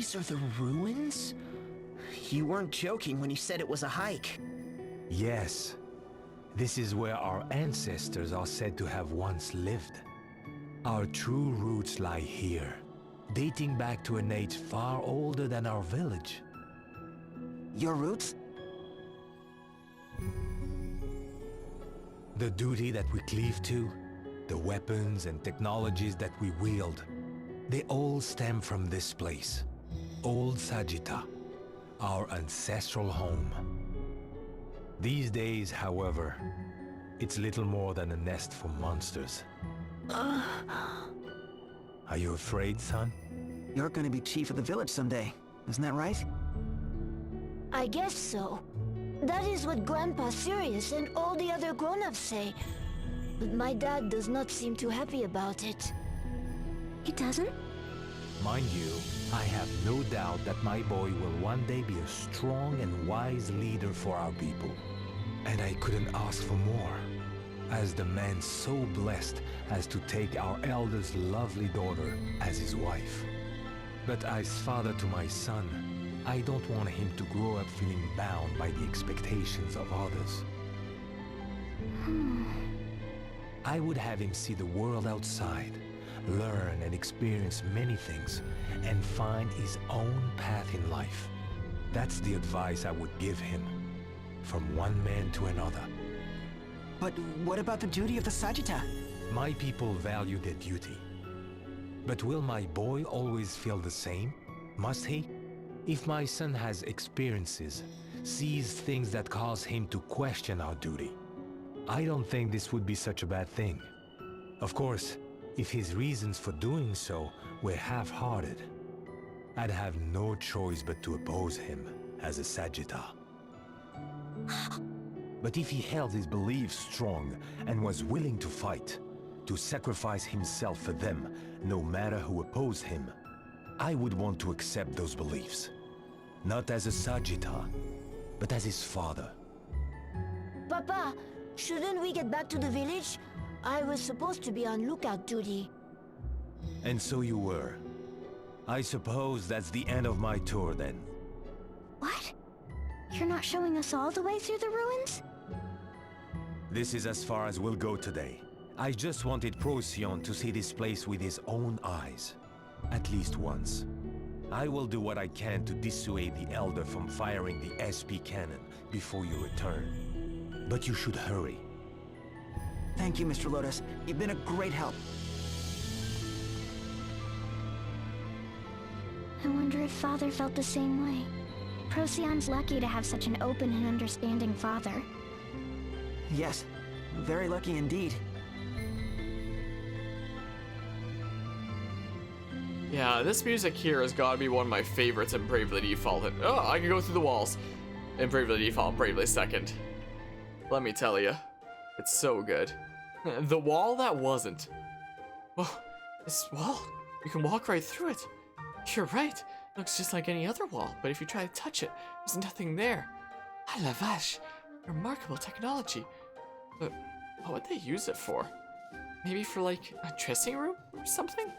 These are the ruins? You weren't joking when you said it was a hike. Yes. This is where our ancestors are said to have once lived. Our true roots lie here, dating back to an age far older than our village. Your roots? The duty that we cleave to, the weapons and technologies that we wield, they all stem from this place, Old Sagitta, our ancestral home. These days, however, it's little more than a nest for monsters. Are you afraid, son? You're gonna be chief of the village someday, isn't that right? I guess so. That is what Grandpa Sirius and all the other grown-ups say. But my dad does not seem too happy about it. He doesn't? Mind you, I have no doubt that my boy will one day be a strong and wise leader for our people. And I couldn't ask for more, as the man so blessed as to take our elder's lovely daughter as his wife. But as father to my son, I don't want him to grow up feeling bound by the expectations of others. I would have him see the world outside, learn and experience many things, and find his own path in life. That's the advice I would give him, from one man to another. But what about the duty of the Sagitta? My people value their duty. But will my boy always feel the same? Must he? If my son has experiences, sees things that cause him to question our duty, I don't think this would be such a bad thing. Of course, if his reasons for doing so were half-hearted, I'd have no choice but to oppose him as a Sagitta. But if he held his beliefs strong and was willing to fight, to sacrifice himself for them, no matter who opposed him, I would want to accept those beliefs. Not as a Sagitta, but as his father. Papa, shouldn't we get back to the village? I was supposed to be on lookout duty. And so you were. I suppose that's the end of my tour then. What? You're not showing us all the way through the ruins? This is as far as we'll go today. I just wanted Procyon to see this place with his own eyes. At least once. I will do what I can to dissuade the Elder from firing the SP cannon before you return. But you should hurry. Thank you, Mr. Lotus. You've been a great help. I wonder if Father felt the same way. Procyon's lucky to have such an open and understanding father. Yes, very lucky indeed. Yeah, this music here has got to be one of my favorites in Bravely Default. Oh, I can go through the walls in Bravely Default and Bravely Second. Let me tell you, it's so good. The wall that wasn't. Well, this wall, you can walk right through it. You're right, looks just like any other wall, but if you try to touch it, there's nothing there. Ah la vache, remarkable technology. But what would they use it for? Maybe for like a dressing room or something?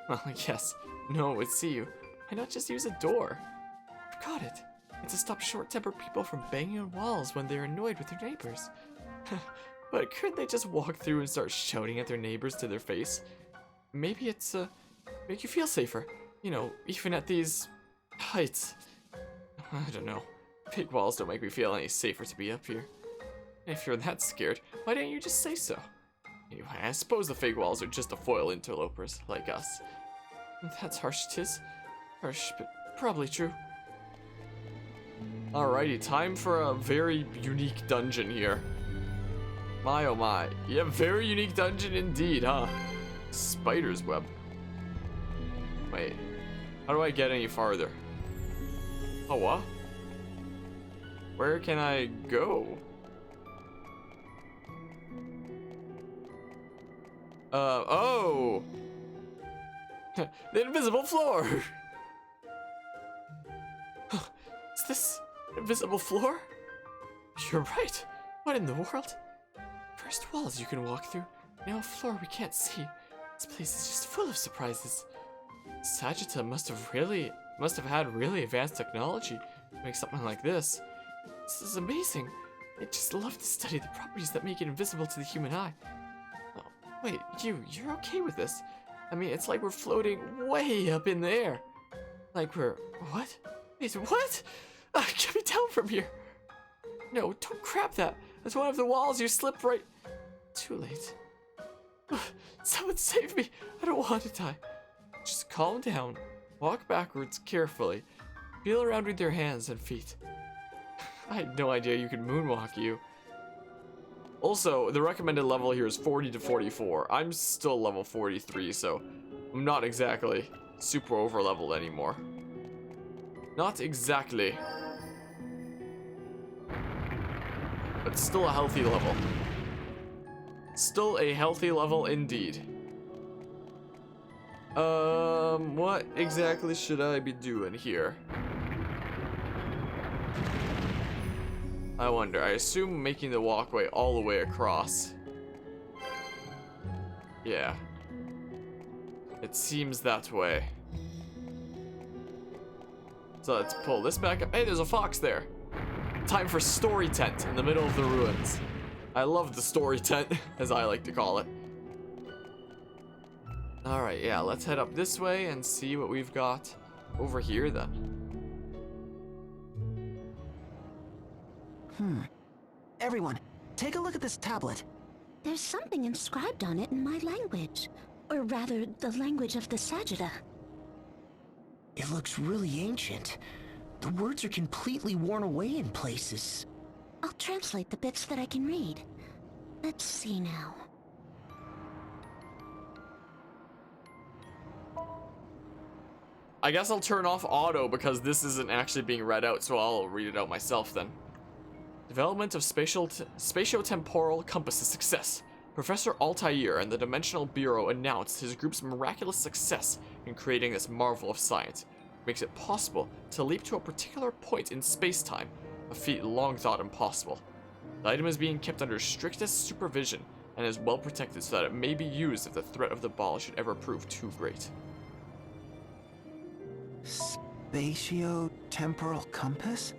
Well, yes, no one would see you. Why not just use a door? Forgot it. It's to stop short-tempered people from banging on walls when they're annoyed with their neighbors. But couldn't they just walk through and start shouting at their neighbors to their face? Maybe it's make you feel safer. You know, even at these heights. I don't know. Big walls don't make me feel any safer to be up here. If you're that scared, why didn't you just say so? Anyway, I suppose the fake walls are just to foil interlopers like us. That's harsh, 'tis. Harsh, but probably true. Alrighty, time for a very unique dungeon here. My oh my. Yeah, very unique dungeon indeed, huh? Spider's web. Wait, how do I get any farther? Oh, what? Where can I go? Oh! The invisible floor! Is this invisible floor? You're right. What in the world? First walls you can walk through, now a floor we can't see. This place is just full of surprises. Sagitta must have really must have had really advanced technology to make something like this. This is amazing. I just love to study the properties that make it invisible to the human eye. Oh, wait, you're okay with this? I mean, it's like we're floating way up in the air. Like we're, what? Wait, what? Get me down from here. No, don't grab that. That's one of the walls. You slipped right. Too late. Someone save me. I don't want to die. Just calm down. Walk backwards carefully. Feel around with your hands and feet. I had no idea you could moonwalk you. Also, the recommended level here is 40 to 44. I'm still level 43, so I'm not exactly super over leveled anymore. Not exactly. But still a healthy level. Still a healthy level indeed. What exactly should I be doing here? I wonder. I assume making the walkway all the way across. Yeah. It seems that way. So let's pull this back up. Hey, there's a fox there. Time for story tent in the middle of the ruins. I love the story tent, as I like to call it. Alright, yeah, let's head up this way and see what we've got over here then. Everyone, take a look at this tablet. There's something inscribed on it in my language. Or rather, the language of the Sagitta. It looks really ancient. The words are completely worn away in places. I'll translate the bits that I can read. Let's see now. I guess I'll turn off auto because this isn't actually being read out, so I'll read it out myself then. Development of spatio-temporal compass is success. Professor Altair and the Dimensional Bureau announced his group's miraculous success in creating this marvel of science. It makes it possible to leap to a particular point in space-time, a feat long thought impossible. The item is being kept under strictest supervision and is well protected so that it may be used if the threat of the ball should ever prove too great. Spatio-temporal compass?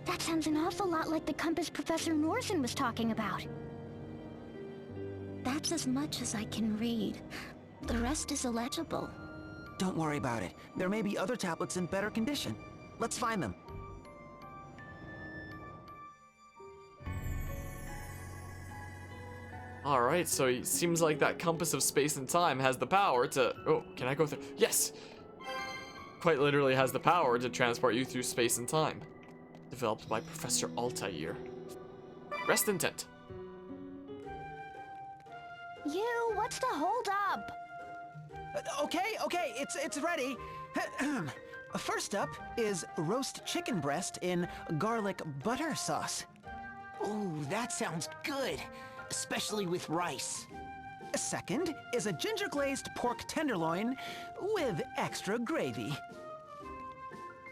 That sounds an awful lot like the compass Professor Norsen was talking about. That's as much as I can read. The rest is illegible. Don't worry about it. There may be other tablets in better condition. Let's find them. Alright, so it seems like that compass of space and time has the power to... Oh, can I go through? Yes! Quite literally has the power to transport you through space and time. Developed by Professor Altair. Rest intent. You, what's the hold up? Okay, it's ready. First up is roast chicken breast in garlic butter sauce. Ooh, that sounds good, especially with rice. Second is a ginger glazed pork tenderloin with extra gravy.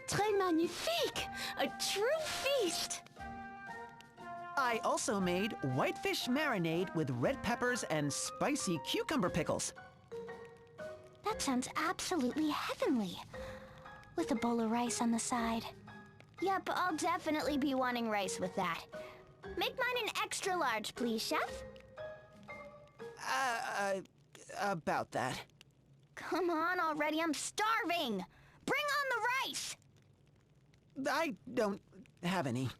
Très magnifique! A true feast! I also made whitefish marinade with red peppers and spicy cucumber pickles. That sounds absolutely heavenly. With a bowl of rice on the side. Yep, I'll definitely be wanting rice with that. Make mine an extra large, please, chef. About that. Come on already, I'm starving! Bring on the rice! I don't have any.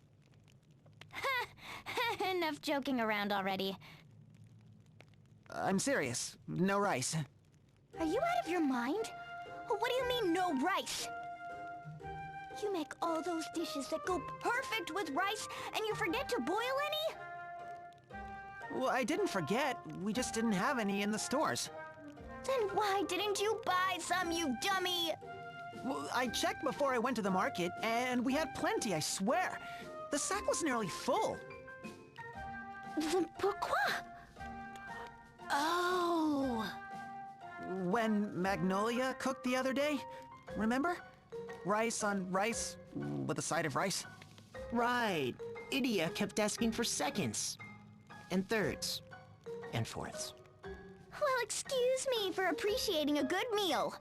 Enough joking around already. I'm serious. No rice. Are you out of your mind? What do you mean, no rice? You make all those dishes that go perfect with rice, and you forget to boil any? Well, I didn't forget. We just didn't have any in the stores. Then why didn't you buy some, you dummy? Well, I checked before I went to the market, and we had plenty, I swear. The sack was nearly full. Then pourquoi? Oh. When Magnolia cooked the other day, remember? Rice on rice with a side of rice. Right. Idia kept asking for seconds. And thirds. And fourths. Well, excuse me for appreciating a good meal.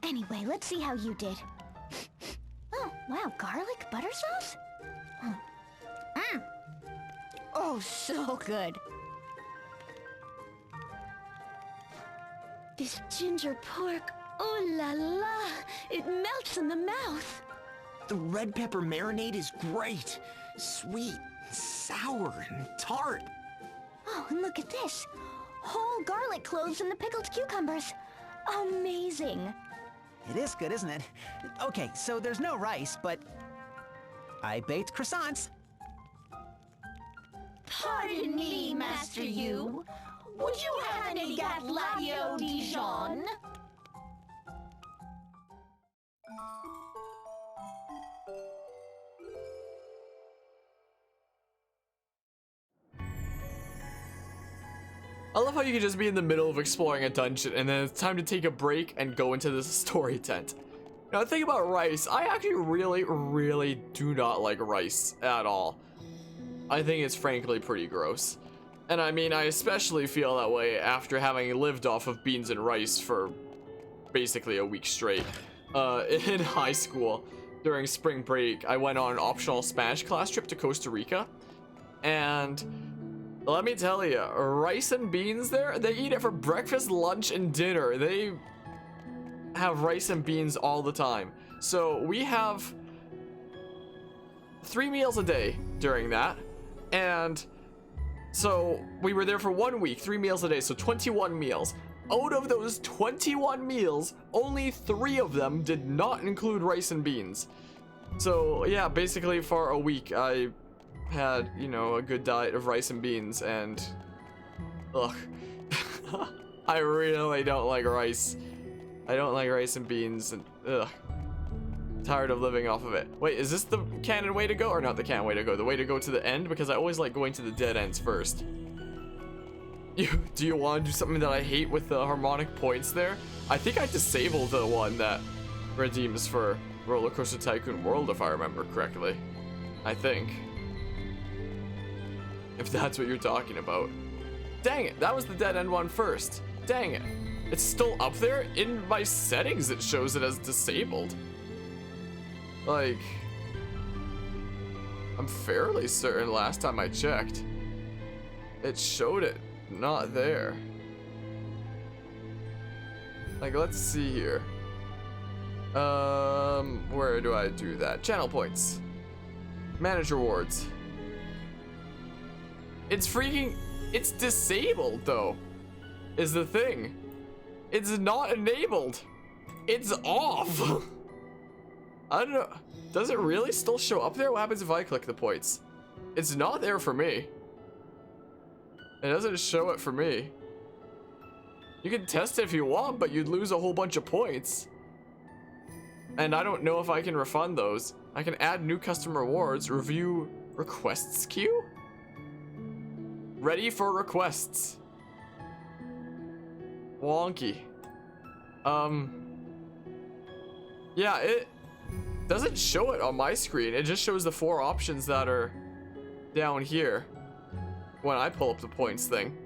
Anyway, let's see how you did. Oh, wow, garlic butter sauce? Oh, so good. This ginger pork, oh la la, it melts in the mouth. The red pepper marinade is great. Sweet, sour, and tart. Oh, and look at this. Whole garlic cloves in the pickled cucumbers. Amazing. It is good, isn't it? Okay, so there's no rice, but I baked croissants. Pardon me, Master Yu. Would you have any Gatladio Dijon? I love how you can just be in the middle of exploring a dungeon and then it's time to take a break and go into this story tent. Now, the thing about rice, I actually really do not like rice at all. I think it's frankly pretty gross. And I mean, I especially feel that way after having lived off of beans and rice for basically a week straight. In high school, during spring break, I went on an optional Spanish class trip to Costa Rica. And let me tell you, rice and beans there, they eat it for breakfast, lunch, and dinner. They have rice and beans all the time. So we have 3 meals a day during that. And so we were there for 1 week, 3 meals a day, so 21 meals. Out of those 21 meals, only 3 of them did not include rice and beans. So yeah, basically for a week, I had, you know, a good diet of rice and beans, and ugh. I really don't like rice. I don't like rice and beans, and ugh. Tired of living off of it. Wait, is this the canon way to go, or not the canon way to go? The way to go to the end? Because I always like going to the dead ends first. Do you want to do something that I hate with the harmonic points there? I think I disabled the one that redeems for Roller Coaster Tycoon World, if I remember correctly. I think. If that's what you're talking about. Dang it, that was the dead end one first. Dang it. It's still up there? In my settings it shows it as disabled. Like, I'm fairly certain last time I checked, it showed it not there. Like, let's see here. Where do I do that? Channel points. Manage rewards. It's disabled though, is the thing. It's not enabled. It's off. I don't know. Does it really still show up there? What happens if I click the points? It's not there for me. It doesn't show it for me. You can test it if you want, but you'd lose a whole bunch of points. And I don't know if I can refund those. I can add new custom rewards, review requests queue? Ready for requests. Wonky. Yeah, it doesn't show it on my screen. It just shows the 4 options that are down here when I pull up the points thing.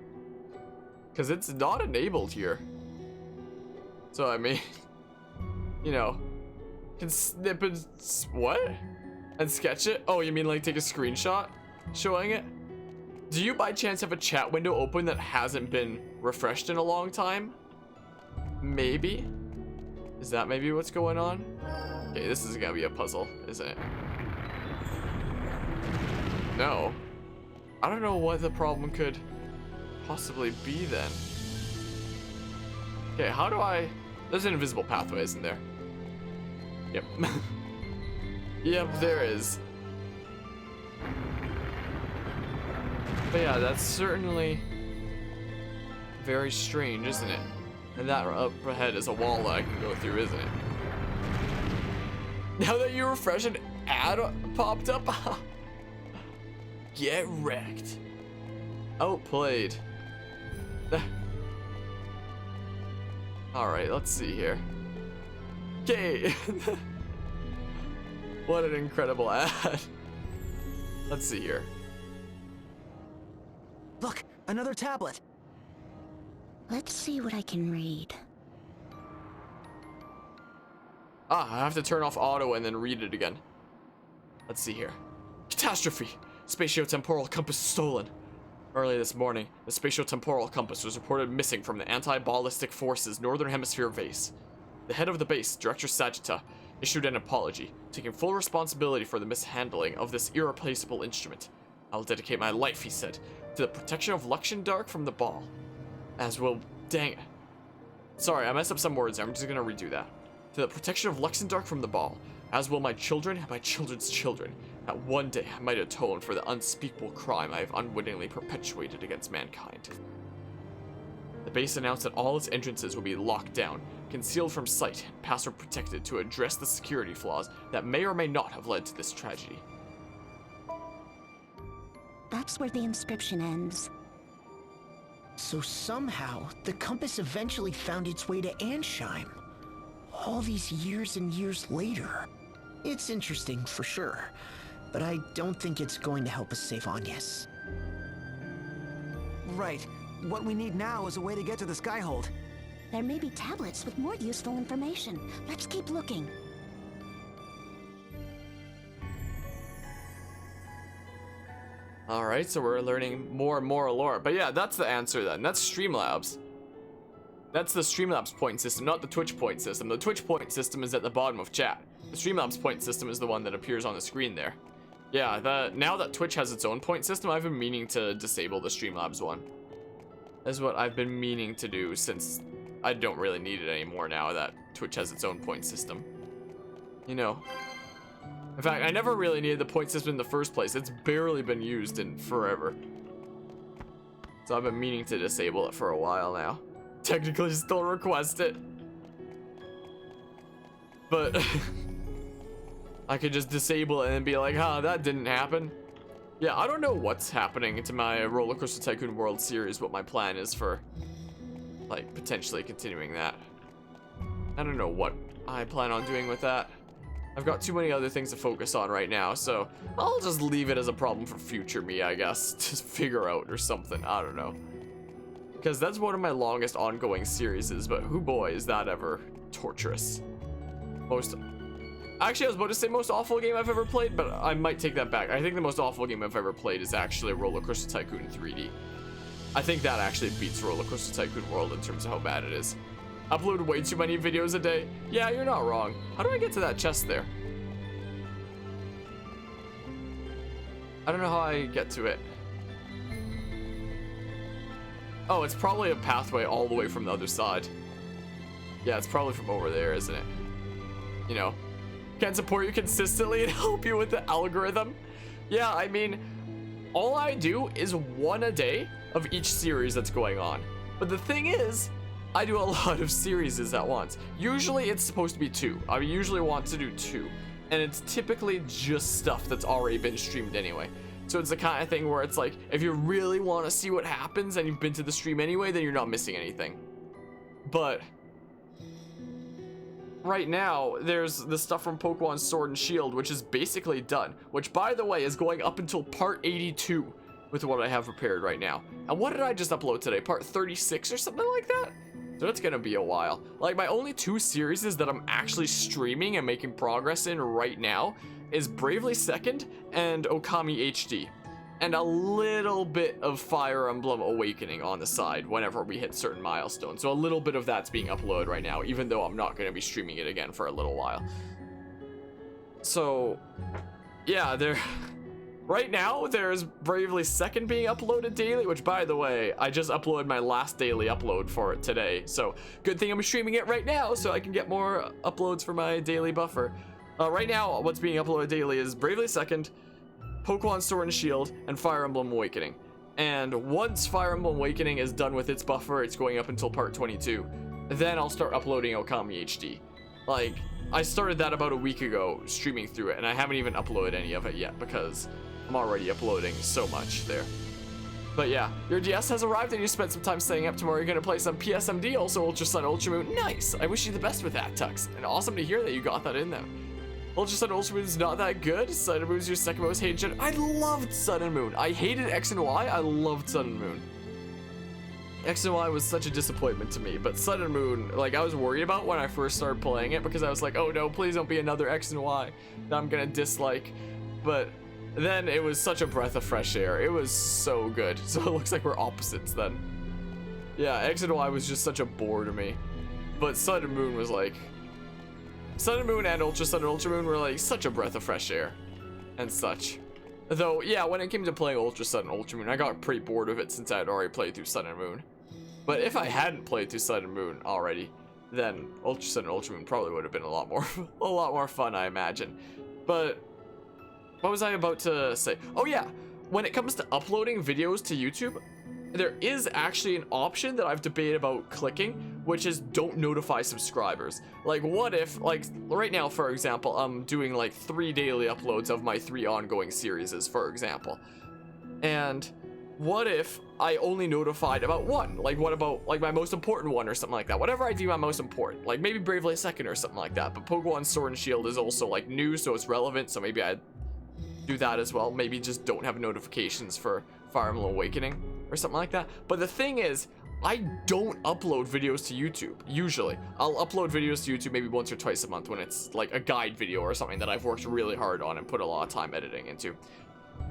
Because it's not enabled here. So, I mean, you know, can snip and, what? And sketch it? Oh, you mean like take a screenshot showing it? Do you by chance have a chat window open that hasn't been refreshed in a long time? Maybe? Is that maybe what's going on? Okay, this is gonna be a puzzle, isn't it? No. I don't know what the problem could possibly be then. Okay, how do I... There's an invisible pathway, isn't there? Yep. Yep, there is. But yeah, that's certainly very strange, isn't it? And that up ahead is a wall that I can go through, isn't it? Now that you refresh, an ad popped up. Get wrecked. Outplayed. Alright, let's see here. Okay. What an incredible ad. Let's see here. Look, another tablet. Let's see what I can read. Ah, I have to turn off auto and then read it again. Let's see here. Catastrophe! Spatiotemporal compass stolen. Early this morning, the spatiotemporal compass was reported missing from the anti-ballistic forces Northern Hemisphere base. The head of the base, Director Sagitta, issued an apology, taking full responsibility for the mishandling of this irreplaceable instrument. I will dedicate my life, he said, to the protection of Luxendark from the ball. As will... Dang it. Sorry, I messed up some words there. I'm just gonna redo that. To the protection of Luxendark from the ball, as will my children and my children's children, that one day I might atone for the unspeakable crime I have unwittingly perpetuated against mankind. The base announced that all its entrances will be locked down, concealed from sight, and password protected to address the security flaws that may or may not have led to this tragedy. That's where the inscription ends. So somehow, the compass eventually found its way to Ansheim. All these years and years later. It's interesting, for sure. But I don't think it's going to help us save Agnes. Right. What we need now is a way to get to the Skyhold. There may be tablets with more useful information. Let's keep looking. Alright, so we're learning more and more lore. But yeah, that's the answer then. That's Streamlabs. That's the Streamlabs point system, not the Twitch point system. The Twitch point system is at the bottom of chat. The Streamlabs point system is the one that appears on the screen there. Yeah, now that Twitch has its own point system, I've been meaning to disable the Streamlabs one. That's what I've been meaning to do since I don't really need it anymore now that Twitch has its own point system. You know. In fact, I never really needed the point system in the first place. It's barely been used in forever. So I've been meaning to disable it for a while now. Technically still request it. But I could just disable it and be like, huh, that didn't happen. Yeah, I don't know what's happening to my Roller Coaster Tycoon World Series, what my plan is for, like, potentially continuing that. I don't know what I plan on doing with that. I've got too many other things to focus on right now, so I'll just leave it as a problem for future me, I guess, to figure out or something. I don't know. Because that's one of my longest ongoing series, but who boy is that ever torturous. Actually, I was about to say most awful game I've ever played, but I might take that back. I think the most awful game I've ever played is actually Roller Coaster Tycoon 3D. I think that actually beats Roller Coaster Tycoon World in terms of how bad it is. Upload way too many videos a day. Yeah, you're not wrong. How do I get to that chest there? I don't know how I get to it. Oh, it's probably a pathway all the way from the other side. Yeah, it's probably from over there, isn't it? You know, can support you consistently and help you with the algorithm. Yeah, I mean, all I do is one a day of each series that's going on. But the thing is, I do a lot of series at once. Usually it's supposed to be 2. I usually want to do 2. And it's typically just stuff that's already been streamed anyway. So it's the kind of thing where it's like, if you really want to see what happens and you've been to the stream anyway, then you're not missing anything. But right now, there's the stuff from Pokemon Sword and Shield, which is basically done. Which, by the way, is going up until part 82 with what I have prepared right now. And what did I just upload today? Part 36 or something like that? So it's gonna be a while. Like, my only 2 series that I'm actually streaming and making progress in right now is Bravely Second and Okami HD. And a little bit of Fire Emblem Awakening on the side whenever we hit certain milestones. So a little bit of that's being uploaded right now, even though I'm not gonna be streaming it again for a little while. So, yeah, right now, there's Bravely Second being uploaded daily, which, by the way, I just uploaded my last daily upload for it today. So, good thing I'm streaming it right now so I can get more uploads for my daily buffer. Right now, what's being uploaded daily is Bravely Second, Pokemon Sword and Shield, and Fire Emblem Awakening. And once Fire Emblem Awakening is done with its buffer, it's going up until part 22. Then I'll start uploading Okami HD. Like, I started that about a week ago, streaming through it, and I haven't even uploaded any of it yet because I'm already uploading so much there. But yeah, your DS has arrived and you spent some time staying up. Tomorrow you're gonna play some PSMD, also Ultra Sun, Ultra Moon. Nice! I wish you the best with that, Tux. And awesome to hear that you got that in there. Ultra Sun, Ultra Moon is not that good. Sun and Moon is your second most hated gen. I loved Sun and Moon. I hated X and Y. I loved Sun and Moon. X and Y was such a disappointment to me, but Sun and Moon, like, I was worried about when I first started playing it because I was like, oh no, please don't be another X and Y that I'm gonna dislike. But then it was such a breath of fresh air. It was so good. So it looks like we're opposites then. Yeah, X and Y was just such a bore to me. But Sun and Moon was like, Sun and Moon and Ultra Sun and Ultra Moon were like such a breath of fresh air and such. Though, yeah, when it came to playing Ultra Sun and Ultra Moon, I got pretty bored of it since I had already played through Sun and Moon. But if I hadn't played through Sun and Moon already, then Ultra Sun and Ultra Moon probably would have been a lot more fun, I imagine. But what was I about to say? Oh yeah, when it comes to uploading videos to YouTube, there is actually an option that I've debated about clicking, which is don't notify subscribers. Like, what if, like, right now, for example, I'm doing like 3 daily uploads of my 3 ongoing series, for example. And what if I only notified about 1? Like, what about, like, my most important one or something like that? Whatever I deem my most important, like maybe Bravely Second or something like that. But Pokemon Sword and Shield is also, like, new, so it's relevant, so maybe I'd do that as well. Maybe just don't have notifications for Fire Emblem Awakening or something like that. But the thing is, I don't upload videos to YouTube, usually. I'll upload videos to YouTube maybe once or twice a month when it's like a guide video or something that I've worked really hard on and put a lot of time editing into.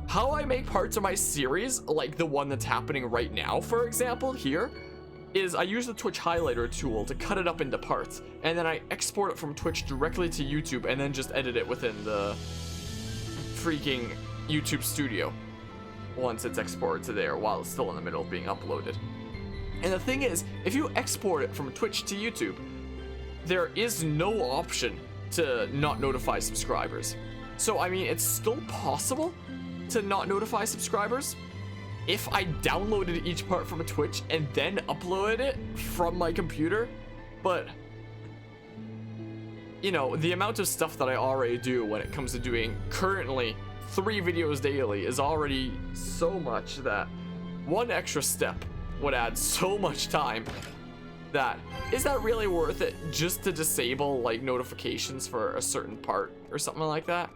How I make parts of my series, like the one that's happening right now, for example, here, is I use the Twitch highlighter tool to cut it up into parts, and then I export it from Twitch directly to YouTube and then just edit it within the freaking YouTube studio once it's exported to there while it's still in the middle of being uploaded. And the thing is, if you export it from Twitch to YouTube, there is no option to not notify subscribers. So, I mean, it's still possible to not notify subscribers if I downloaded each part from Twitch and then uploaded it from my computer. But, you know, the amount of stuff that I already do when it comes to doing currently 3 videos daily is already so much that one extra step would add so much time that is that really worth it just to disable like notifications for a certain part or something like that?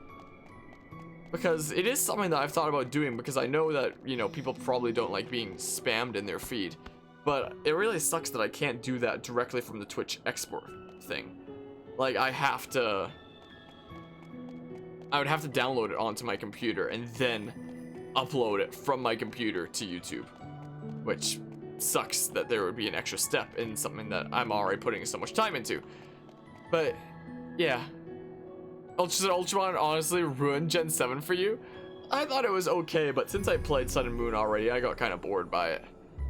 Because it is something that I've thought about doing, because I know that, you know, people probably don't like being spammed in their feed, but it really sucks that I can't do that directly from the Twitch export thing. Like, I would have to download it onto my computer and then upload it from my computer to YouTube, which sucks that there would be an extra step in something that I'm already putting so much time into. But yeah, Ultramon honestly ruined Gen 7 for you? I thought it was okay, but since I played Sun and Moon already, I got kind of bored by it.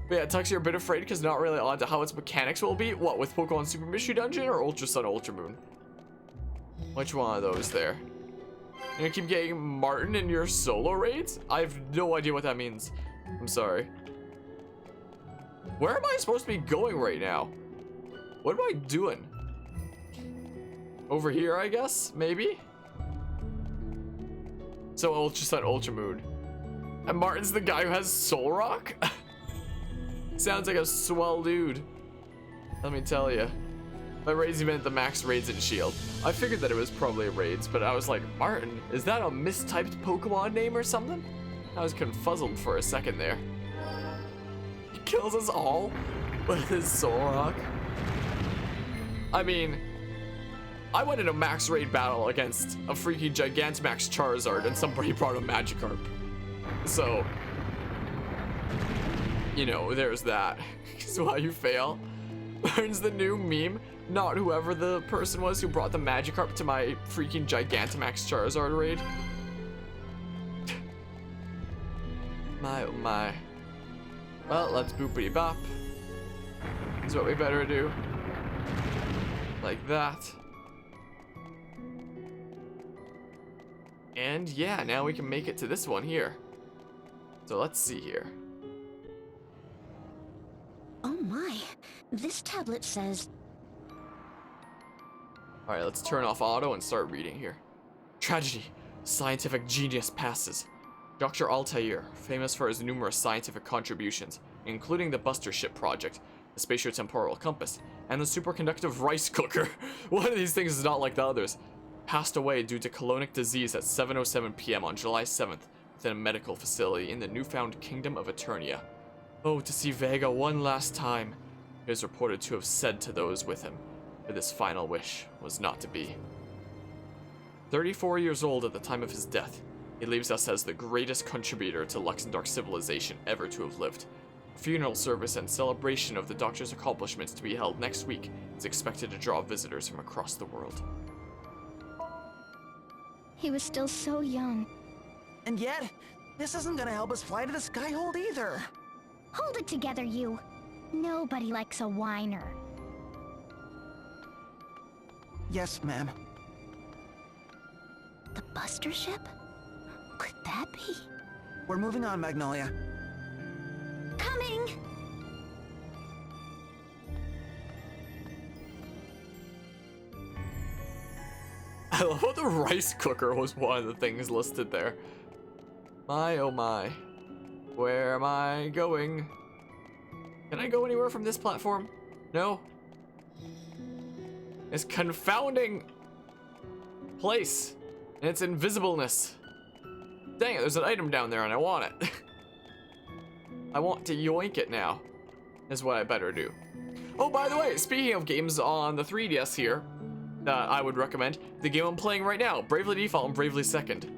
But yeah, Tux, you're a bit afraid because not really on to how its mechanics will be. What, with Pokemon Super Mystery Dungeon or Ultra Sun, Ultra Moon? Which one of those there? You're gonna keep getting Martin in your solo raids? I have no idea what that means. I'm sorry. Where am I supposed to be going right now? What am I doing? Over here, I guess? Maybe? So Ultra Sun, Ultra Moon. And Martin's the guy who has Soul Rock? Sounds like a swell dude. Let me tell you. By raids, he meant the max raids and shield. I figured that it was probably raids, but I was like, Martin, is that a mistyped Pokemon name or something? I was confuzzled for a second there. He kills us all with his Soul Rock. I mean, I went in a max raid battle against a freaking Gigantamax Charizard and somebody brought a Magikarp. So, you know, there's that. So how you fail. Martin's the new meme, not whoever the person was who brought the Magikarp to my freaking Gigantamax Charizard raid. My oh my. Well, let's boopity bop. Is what we better do. Like that. And yeah, now we can make it to this one here. So let's see here. Oh my, this tablet says... Alright, let's turn off auto and start reading here. Tragedy. Scientific genius passes. Dr. Altair, famous for his numerous scientific contributions, including the Buster Ship Project, the spatiotemporal compass, and the superconductive rice cooker. One of these things is not like the others. Passed away due to colonic disease at 7:07 p.m. on July 7th within a medical facility in the newfound Kingdom of Eternia. Oh, to see Vega one last time, he is reported to have said to those with him, but his final wish was not to be. 34 years old at the time of his death, he leaves us as the greatest contributor to Luxembourg civilization ever to have lived. A funeral service and celebration of the Doctor's accomplishments to be held next week is expected to draw visitors from across the world. He was still so young. And yet, this isn't gonna help us fly to the Skyhold either. Hold it together, you. Nobody likes a whiner. Yes, ma'am. The Buster ship? Could that be? We're moving on, Magnolia. Coming! I love how the rice cooker was one of the things listed there. My oh my. Where am I going? Can I go anywhere from this platform? No? This confounding place and its invisibleness. Dang it, there's an item down there and I want it. I want to yoink it now, is what I better do. Oh, by the way, speaking of games on the 3DS here, that I would recommend, the game I'm playing right now, Bravely Default and Bravely Second.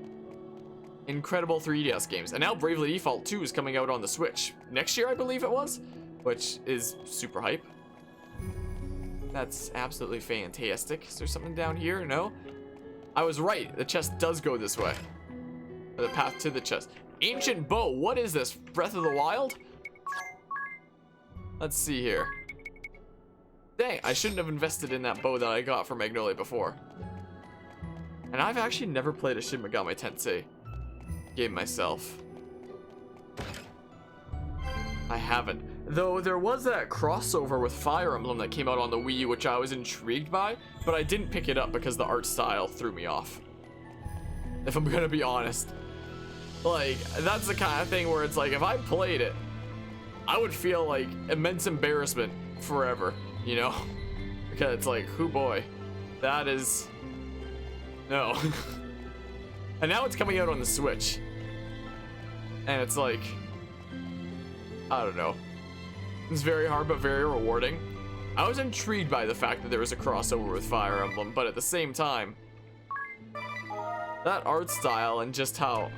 Incredible 3DS games. And now Bravely Default 2 is coming out on the Switch. Next year, I believe it was, which is super hype. That's absolutely fantastic. Is there something down here? No? I was right. The chest does go this way. The path to the chest. Ancient bow. What is this? Breath of the Wild? Let's see here. Dang, I shouldn't have invested in that bow that I got from Magnolia before. And I've actually never played a Shin Megami Tensei game myself. I haven't. Though there was that crossover with Fire Emblem that came out on the Wii U, which I was intrigued by, but I didn't pick it up because the art style threw me off. If I'm gonna be honest. Like, that's the kind of thing where it's like, if I played it, I would feel like immense embarrassment forever, you know? Because it's like, hoo boy, that is... No. And now it's coming out on the Switch. And it's like, I don't know. It's very hard, but very rewarding. I was intrigued by the fact that there was a crossover with Fire Emblem, but at the same time, that art style and just how,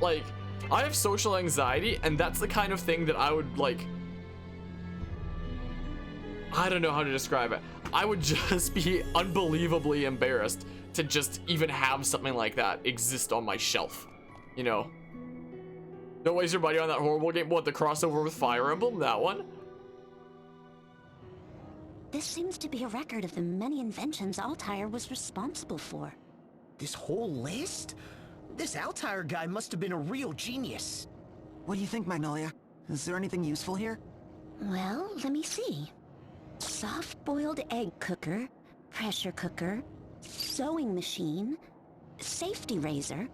like, I have social anxiety, and that's the kind of thing that I would, like, I don't know how to describe it. I would just be unbelievably embarrassed to just even have something like that exist on my shelf, you know? Don't waste your money on that horrible game. What, the crossover with Fire Emblem? That one? This seems to be a record of the many inventions Altair was responsible for. This whole list? This Altair guy must have been a real genius. What do you think, Magnolia? Is there anything useful here? Well, let me see. Soft-boiled egg cooker, pressure cooker, sewing machine, safety razor.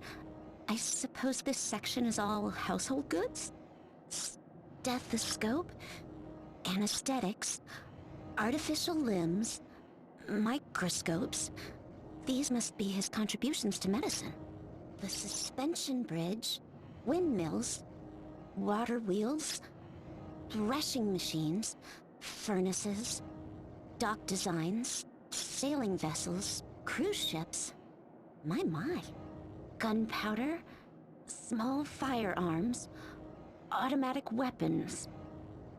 I suppose this section is all household goods? Stethoscope, anesthetics, artificial limbs, microscopes. These must be his contributions to medicine. The suspension bridge, windmills, water wheels, threshing machines, furnaces, dock designs, sailing vessels, cruise ships. My. Gunpowder, small firearms, automatic weapons,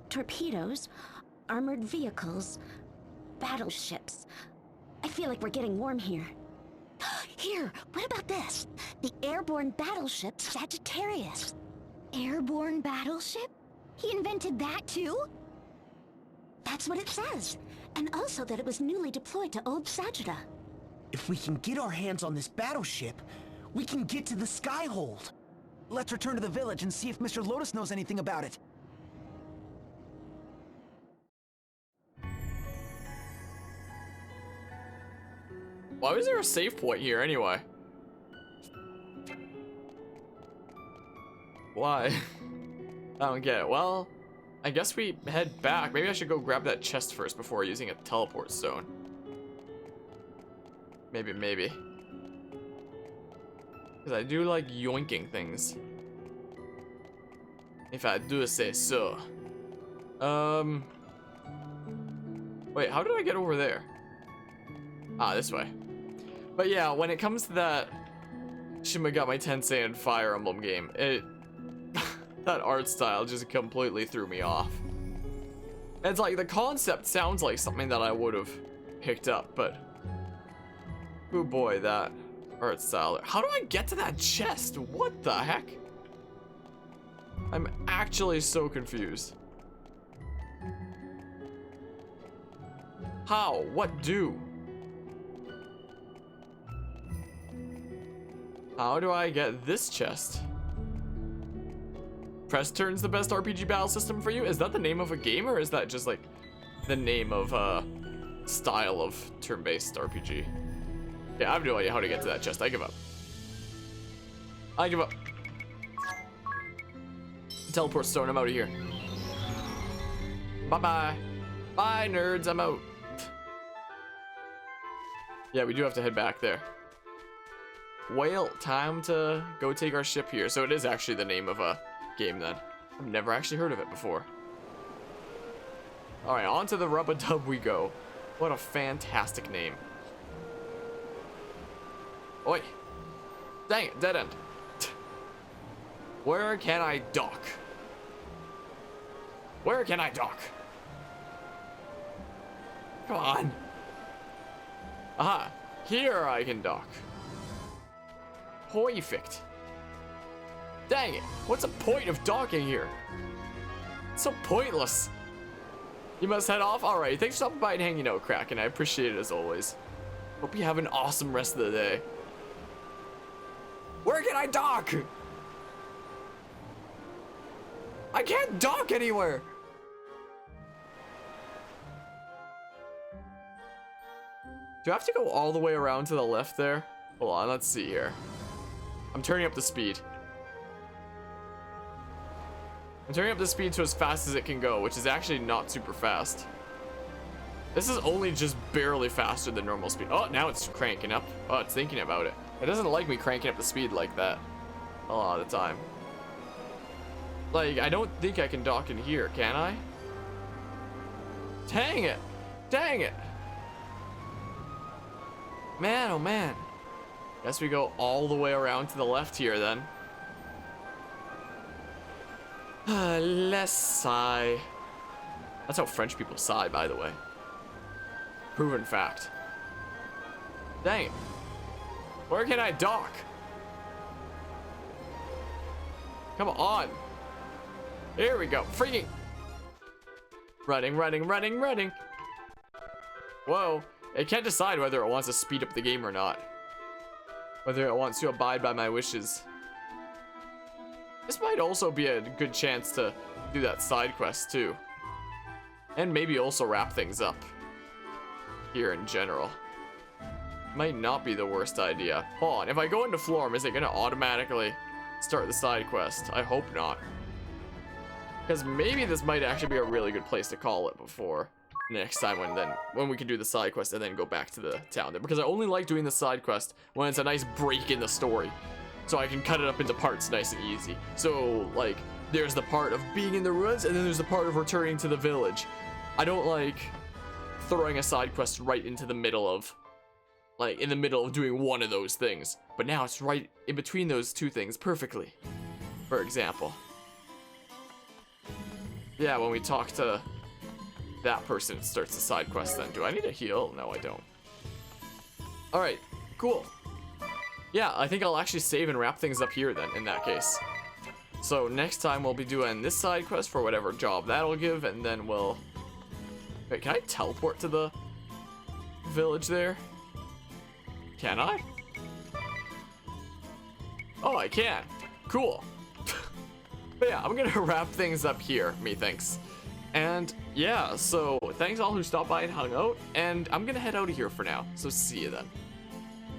torpedoes, armored vehicles, battleships. I feel like we're getting warm here. Here, what about this? The airborne battleship Sagittarius. Airborne battleship? He invented that too? That's what it says. And also that it was newly deployed to Old Sagitta. If we can get our hands on this battleship, we can get to the Skyhold. Let's return to the village and see if Mr. Lotus knows anything about it. Why was there a save point here anyway? Why? I don't get it. Well, I guess we head back. Maybe I should go grab that chest first before using a teleport stone. Maybe. Because I do like yoinking things. If I do say so. Wait, how did I get over there? Ah, this way. But yeah, when it comes to that Shin Megami Tensei and Fire Emblem game, that art style just completely threw me off. It's like the concept sounds like something that I would have picked up, but oh boy, that art style. How do I get to that chest? What the heck? I'm actually so confused. How? What do? How do I get this chest? Press turn's the best RPG battle system for you? Is that the name of a game, or is that just like the name of a style of turn-based RPG? Yeah, I have no idea how to get to that chest. I give up. I give up. Teleport stone, I'm out of here. Bye-bye. Bye, nerds, I'm out. Yeah, we do have to head back there. Well, time to go take our ship here. So it is actually the name of a game then. I've never actually heard of it before. Alright, on to the Rub-a-Dub we go. What a fantastic name. Oi. Dang it, dead end. Where can I dock? Where can I dock? Come on. Aha, here I can dock. Perfect. Dang it, what's the point of docking here? It's so pointless. You must head off? Alright, thanks for stopping by and hanging out, Kraken. I appreciate it as always. Hope you have an awesome rest of the day. Where can I dock? I can't dock anywhere. Do I have to go all the way around to the left there? Hold on, let's see here. I'm turning up the speed. I'm turning up the speed to as fast as it can go, which is actually not super fast. This is only just barely faster than normal speed. Oh, now it's cranking up. Oh, it's thinking about it. It doesn't like me cranking up the speed like that a lot of the time. Like, I don't think I can dock in here, can I? Dang it! Dang it! Man, oh man. Guess we go all the way around to the left here then. Let's sigh. That's how French people sigh, by the way. Proven fact. Dang it. Where can I dock? Come on. Here we go. Freaking. Running, running, running, running. Whoa. It can't decide whether it wants to speed up the game or not. Whether it wants to abide by my wishes. This might also be a good chance to do that side quest too. And maybe also wrap things up here in general. Might not be the worst idea. Hold on, if I go into Florm, is it gonna automatically start the side quest? I hope not. Because maybe this might actually be a really good place to call it before next time when we can do the side quest and then go back to the town there. Because I only like doing the side quest when it's a nice break in the story. So I can cut it up into parts nice and easy. So, like, there's the part of being in the ruins, and then there's the part of returning to the village. I don't like throwing a side quest right into the middle of, like, in the middle of doing one of those things. But now it's right in between those two things perfectly. For example. Yeah, when we talk to that person, it starts the side quest then. Do I need a heal? No, I don't. Alright, cool. Yeah, I think I'll actually save and wrap things up here then, in that case. So next time we'll be doing this side quest for whatever job that'll give, and then we'll... Wait, can I teleport to the village there? Can I? Oh, I can. Cool. But yeah, I'm gonna wrap things up here, methinks. And yeah, so thanks all who stopped by and hung out, and I'm gonna head out of here for now, so see you then.